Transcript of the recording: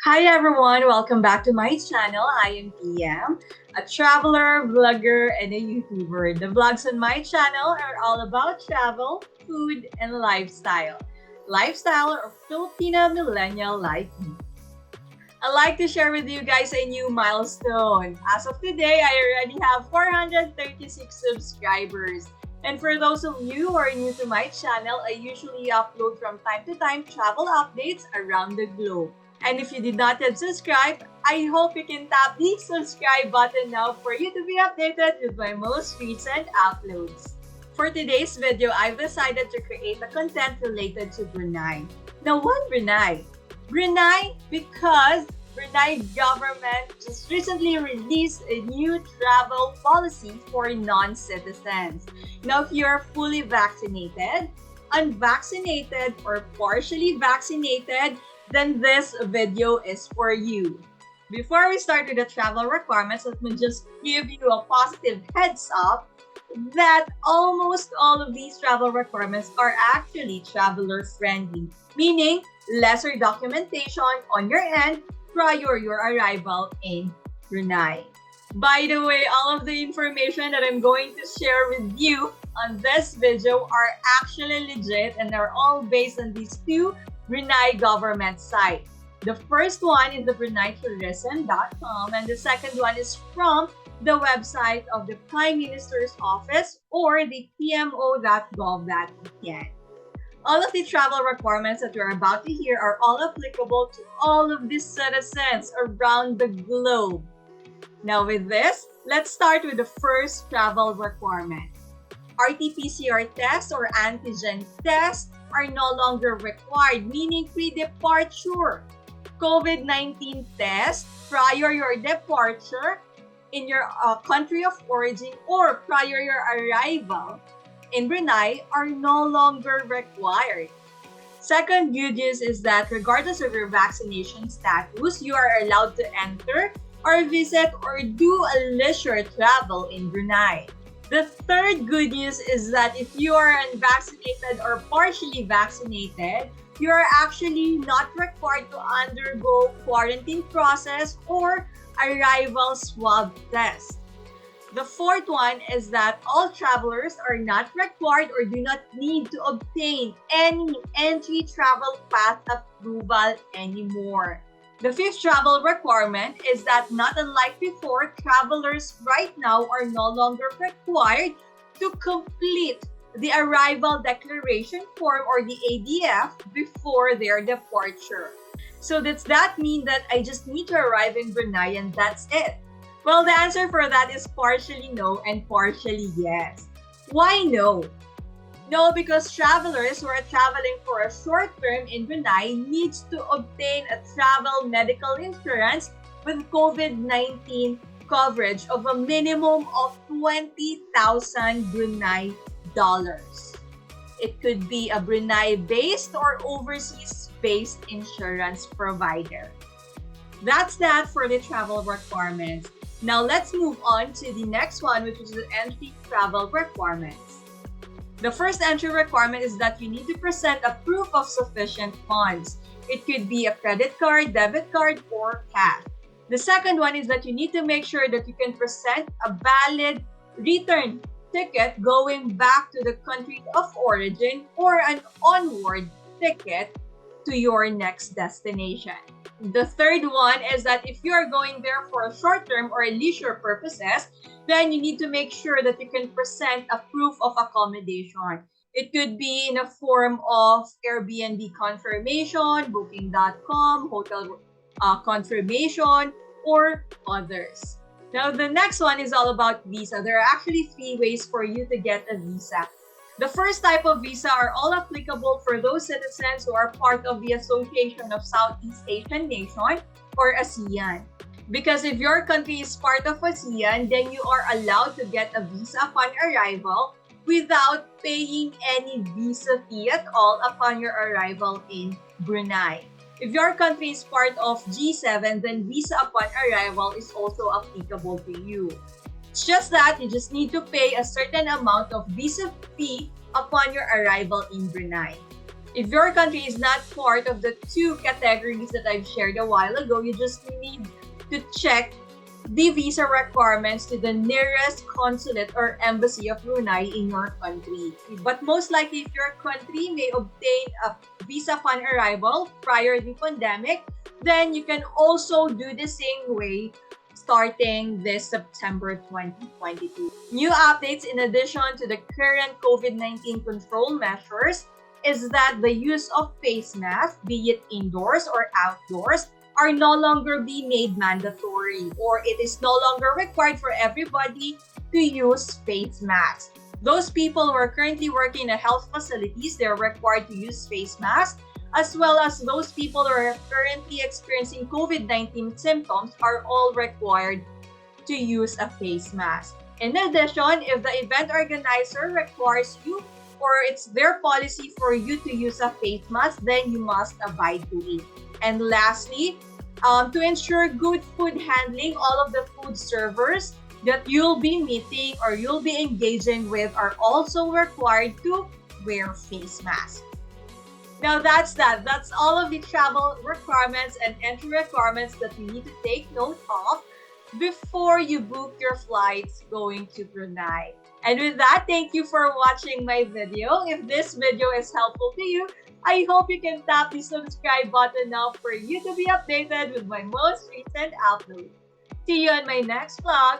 Hi everyone, welcome back to my channel. I am PM, a traveler, vlogger, and a YouTuber. The vlogs on my channel are all about travel, food, and lifestyle. Lifestyle of Filipino millennial like me. I'd like to share with you guys a new milestone. As of today, I already have 436 subscribers. And for those of you who are new to my channel, I usually upload from time to time travel updates around the globe. And if you did not yet subscribe, I hope you can tap the subscribe button now for you to be updated with my most recent uploads. For today's video, I've decided to create a content related to Brunei. Now, why Brunei? Brunei because Brunei government just recently released a new travel policy for non-citizens. Now, if you're fully vaccinated, unvaccinated, or partially vaccinated, then this video is for you. Before we start with the travel requirements, let me just give you a positive heads up that almost all of these travel requirements are actually traveler friendly, meaning lesser documentation on your end prior your arrival in Brunei. By the way, all of the information that I'm going to share with you on this video are actually legit and they're all based on these two Brunei government sites. The first one is the BruneiTourism.com and the second one is from the website of the Prime Minister's Office or the pmo.gov.pn. All of the travel requirements that we're about to hear are all applicable to all of the citizens around the globe. Now with this, let's start with the first travel requirement. RT-PCR tests or antigen tests are no longer required, meaning pre-departure COVID-19 test prior your departure in your country of origin or prior your arrival in Brunei are no longer required. Second good news is that regardless of your vaccination status, you are allowed to enter or visit or do a leisure travel in Brunei. The third good news is that if you are unvaccinated or partially vaccinated, you are actually not required to undergo quarantine process or arrival swab test. The fourth one is that all travelers are not required or do not need to obtain any entry travel pass approval anymore. The fifth travel requirement is that not unlike before, travelers right now are no longer required to complete the arrival declaration form or the ADF before their departure. So does that mean that I just need to arrive in Brunei and that's it? Well, the answer for that is partially no and partially yes. Why no? No, because travelers who are traveling for a short term in Brunei needs to obtain a travel medical insurance with COVID-19 coverage of a minimum of 20,000 Brunei dollars. It could be a Brunei-based or overseas-based insurance provider. That's that for the travel requirements. Now let's move on to the next one, which is the entry travel requirements. The first entry requirement is that you need to present a proof of sufficient funds. It could be a credit card, debit card, or cash. The second one is that you need to make sure that you can present a valid return ticket going back to the country of origin or an onward ticket to your next destination. The third one is that if you are going there for a short term or leisure purposes, then you need to make sure that you can present a proof of accommodation. It could be in a form of Airbnb confirmation, Booking.com, hotel confirmation, or others. Now, the next one is all about visa. There are actually three ways for you to get a visa. The first type of visa are all applicable for those citizens who are part of the Association of Southeast Asian Nations or ASEAN. Because if your country is part of ASEAN, then you are allowed to get a visa upon arrival without paying any visa fee at all upon your arrival in Brunei. If your country is part of G7, then visa upon arrival is also applicable to you. It's just that you just need to pay a certain amount of visa fee upon your arrival in Brunei. If your country is not part of the two categories that I've shared a while ago, you just need to check the visa requirements to the nearest consulate or embassy of Brunei in your country. But most likely, if your country may obtain a visa upon arrival prior to the pandemic, then you can also do the same way starting this September 2022. New updates in addition to the current COVID-19 control measures is that the use of face masks, be it indoors or outdoors, are no longer being made mandatory, or it is no longer required for everybody to use face masks. Those people who are currently working in health facilities, they're required to use face masks, as well as those people who are currently experiencing COVID-19 symptoms are all required to use a face mask. In addition, if the event organizer requires you or it's their policy for you to use a face mask, then you must abide to it. And lastly, to ensure good food handling, all of the food servers that you'll be meeting or you'll be engaging with are also required to wear face masks. Now that's that. That's all of the travel requirements and entry requirements that you need to take note of before you book your flights going to Brunei. And with that, thank you for watching my video. If this video is helpful to you, I hope you can tap the subscribe button now for you to be updated with my most recent upload. See you on my next vlog.